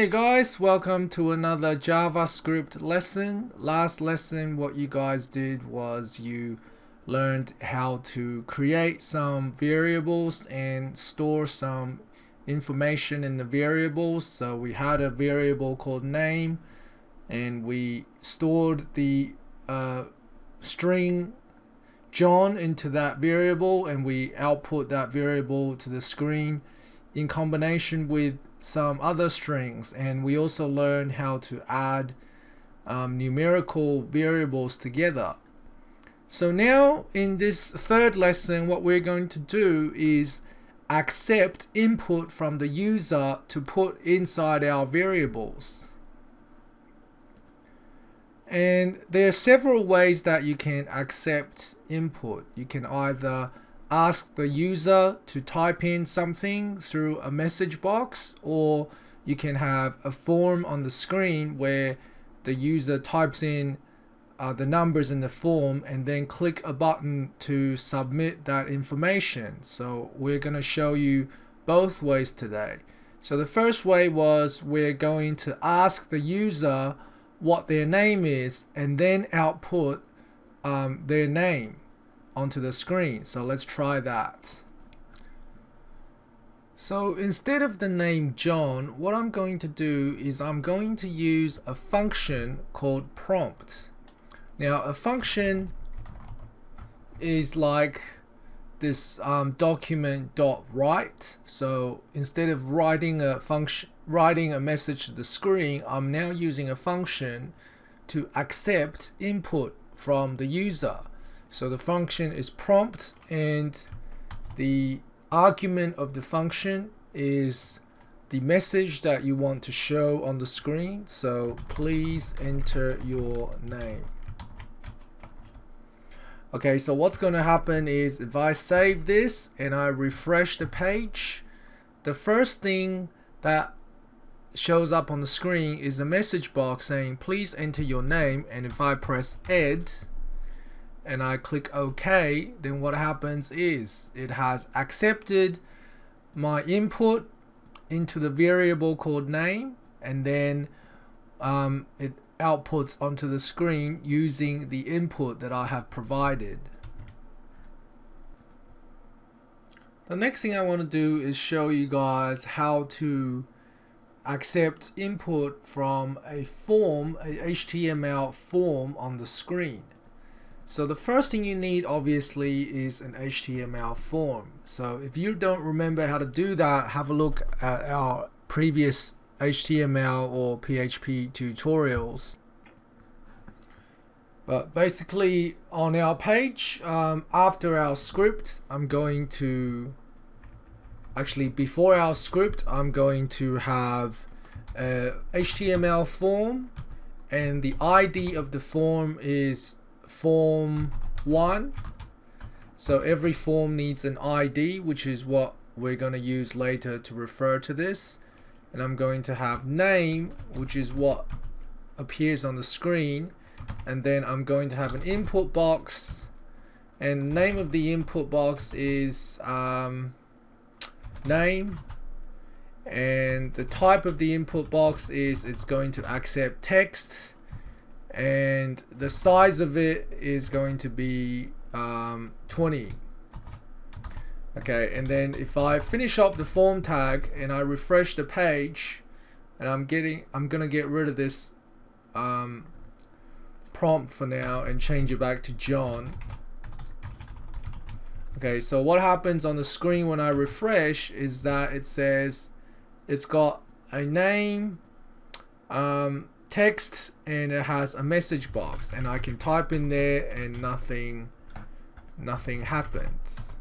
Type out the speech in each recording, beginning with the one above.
Hey guys, welcome to another JavaScript lesson. Last lesson what you guys did was you learned how to create some variables and store some information in the variables. So we had a variable called name and we stored the string John into that variable and we output that variable to the screen in combination with some other strings, and we also learned how to add numerical variables together. So now in this third lesson what we're going to do is accept input from the user to put inside our variables. And there are several ways that you can accept input. You can either ask the user to type in something through a message box, or you can have a form on the screen where the user types in the numbers in the form and then click a button to submit that information. So we're going to show you both ways today. So the first way was we're going to ask the user what their name is and then output their name onto the screen. So let's try that. So instead of the name John, what I'm going to do is I'm going to use a function called prompt. Now a function is like this document.write. So instead of writing a message to the screen, I'm now using a function to accept input from the user. So the function is prompt and the argument of the function is the message that you want to show on the screen. So please enter your name. Okay, so what's going to happen is if I save this and I refresh the page, the first thing that shows up on the screen is a message box saying please enter your name, and if I press add and I click OK, then what happens is it has accepted my input into the variable called name, and then it outputs onto the screen using the input that I have provided. The next thing I want to do is show you guys how to accept input from a form, a HTML form on the screen. So the first thing you need obviously is an HTML form. So if you don't remember how to do that, have a look at our previous HTML or PHP tutorials. But basically on our page, after our script, before our script, I'm going to have a HTML form, and the ID of the form is form 1. So every form needs an ID, which is what we're going to use later to refer to this. And I'm going to have name, which is what appears on the screen, and then I'm going to have an input box, and the name of the input box is name, and the type of the input box is it's going to accept text, and the size of it is going to be 20. Okay, and then if I finish up the form tag and I refresh the page, and I'm gonna get rid of this prompt for now and change it back to John. Okay, so what happens on the screen when I refresh is that it says it's got a name, text, and it has a message box, and I can type in there and nothing happens.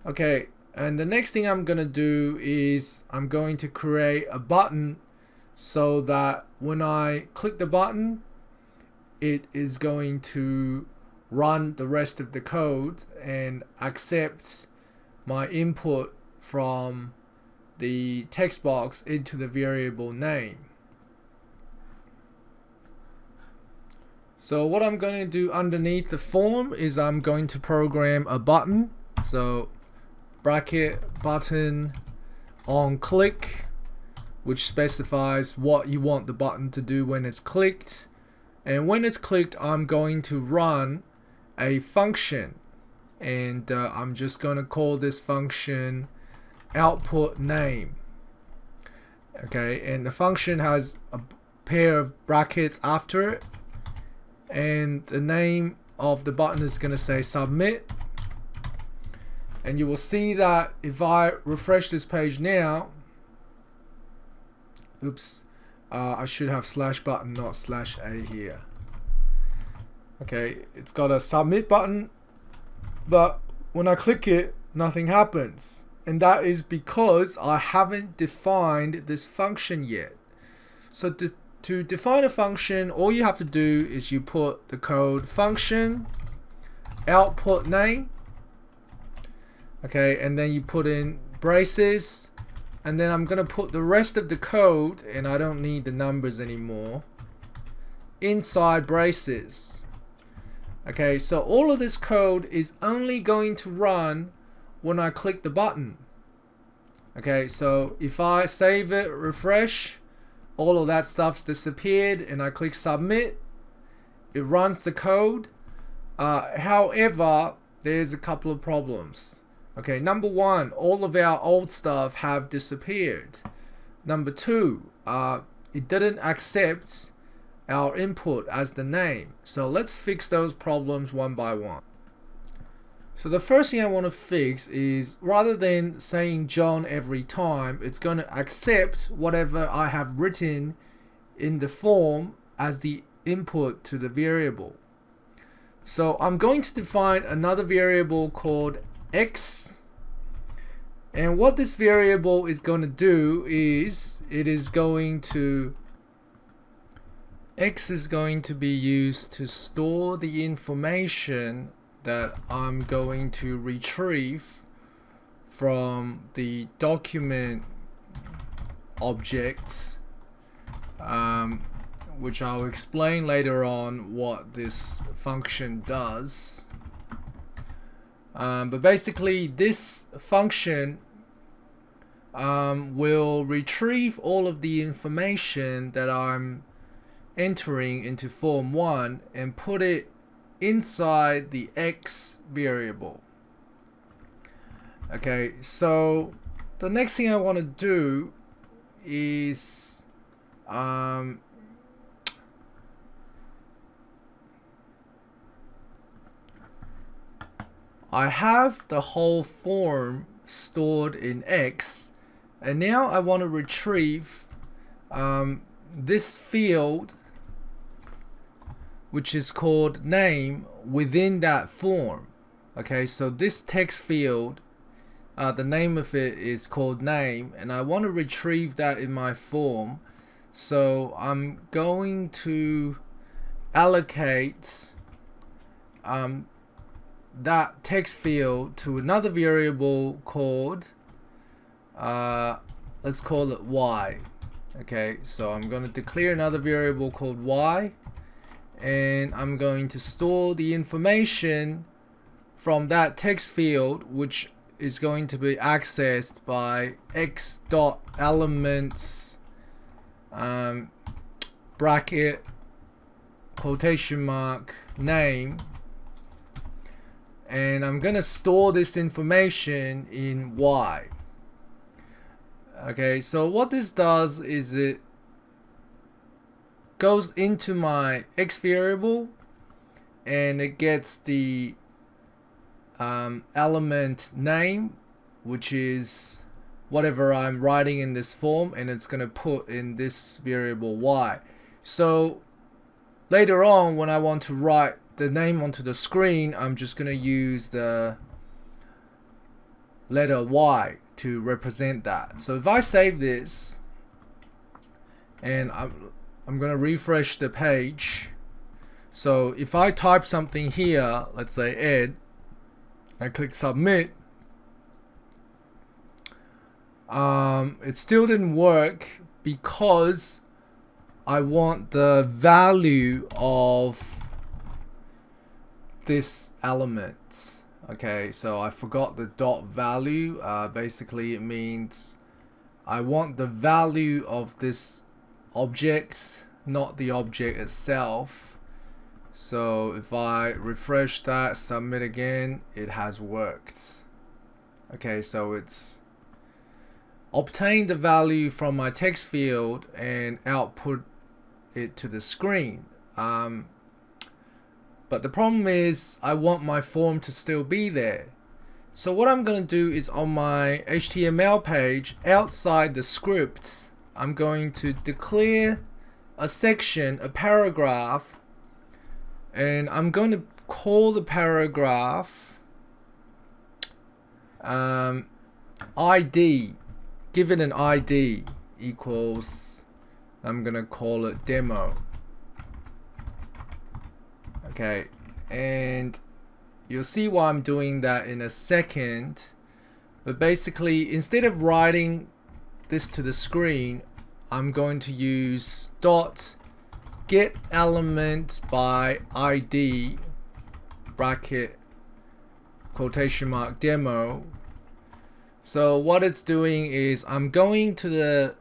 Okay, and the next thing I'm gonna do is I'm going to create a button so that when I click the button, it is going to run the rest of the code and accept my input from the text box into the variable name. So what I'm going to do underneath the form is I'm going to program a button. So bracket button onclick which specifies what you want the button to do when it's clicked. And when it's clicked, I'm going to run a function, and I'm just going to call this function output name. Okay, and the function has a pair of brackets after it, and the name of the button is going to say submit. And you will see that if I refresh this page now, oops, I should have slash button, not slash a here. Okay, it's got a submit button, but when I click it, nothing happens. And that is because I haven't defined this function yet. So to define a function, all you have to do is you put the code function output name, okay, and then you put in braces, and then I'm gonna put the rest of the code, and I don't need the numbers anymore, inside braces. Okay, so all of this code is only going to run when I click the button. Okay, so if I save it, refresh, all of that stuff's disappeared, and I click submit, it runs the code. However, there's a couple of problems. Okay, number one, all of our old stuff have disappeared. Number two, it didn't accept our input as the name. So let's fix those problems one by one. So the first thing I want to fix is, rather than saying John every time, it's going to accept whatever I have written in the form as the input to the variable. So I'm going to define another variable called x, and what this variable is going to do is x is going to be used to store the information that I'm going to retrieve from the document objects, which I'll explain later on what this function does. But basically this function will retrieve all of the information that I'm entering into form 1 and put it inside the x variable. Okay, so the next thing I want to do is I have the whole form stored in x, and now I want to retrieve this field, which is called name, within that form. Okay, so this text field, the name of it is called name, and I want to retrieve that in my form. So I'm going to allocate that text field to another variable called let's call it y. Okay, so I'm going to declare another variable called y, and I'm going to store the information from that text field, which is going to be accessed by x.elements bracket quotation mark name, and I'm gonna store this information in y. Okay, so what this does is it goes into my x variable and it gets the element name, which is whatever I'm writing in this form, and it's gonna put in this variable y. So later on, when I want to write the name onto the screen, I'm just gonna use the letter y to represent that. So if I save this and I'm gonna refresh the page, so if I type something here, let's say Ed, I click submit, it still didn't work because I want the value of this element. Okay, so I forgot the dot value. Basically it means I want the value of this object, not the object itself. So if I refresh that, submit again, it has worked. Okay, so it's obtained the value from my text field and output it to the screen. But the problem is I want my form to still be there. So what I'm going to do is on my HTML page, outside the script, I'm going to declare a section, a paragraph, and I'm going to call the paragraph ID, give it an ID equals, I'm going to call it demo. Okay, and you'll see why I'm doing that in a second. But basically, instead of writing this to the screen, I'm going to use dot get element by ID bracket quotation mark demo. So what it's doing is I'm going to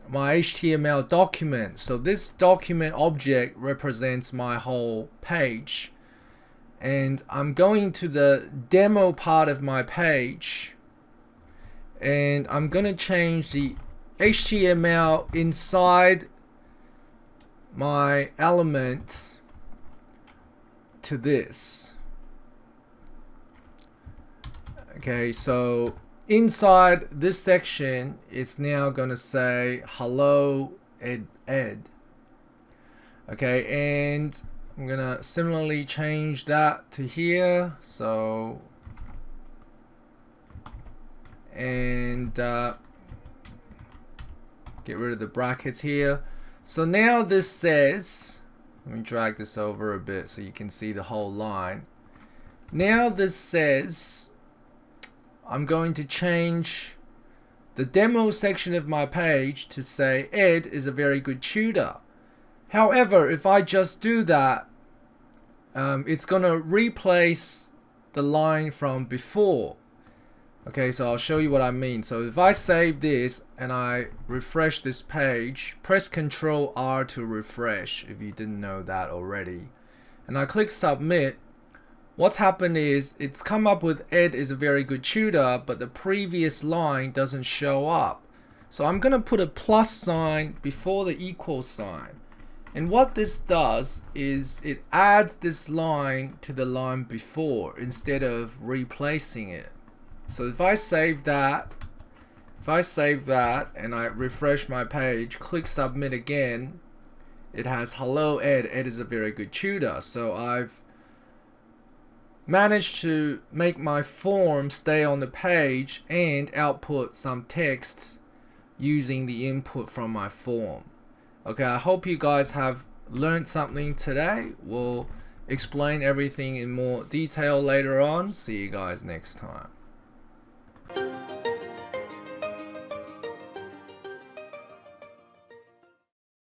my HTML document. So this document object represents my whole page, and I'm going to the demo part of my page, and I'm going to change the HTML inside my element to this. Okay, so inside this section, it's now going to say hello ed. Okay, and I'm going to similarly change that to here. So, and get rid of the brackets here. So now this says, let me drag this over a bit so you can see the whole line. Now this says, I'm going to change the demo section of my page to say Ed is a very good tutor. However, if I just do that, it's going to replace the line from before. Okay, so I'll show you what I mean. So if I save this and I refresh this page, press Ctrl R to refresh if you didn't know that already, and I click submit, what's happened is it's come up with Ed is a very good tutor, but the previous line doesn't show up. So I'm going to put a plus sign before the equal sign. And what this does is it adds this line to the line before instead of replacing it. So if I save that, and I refresh my page, click submit again, it has hello Ed, Ed is a very good tutor. So I've managed to make my form stay on the page and output some text using the input from my form. Okay, I hope you guys have learned something today. We'll explain everything in more detail later on. See you guys next time.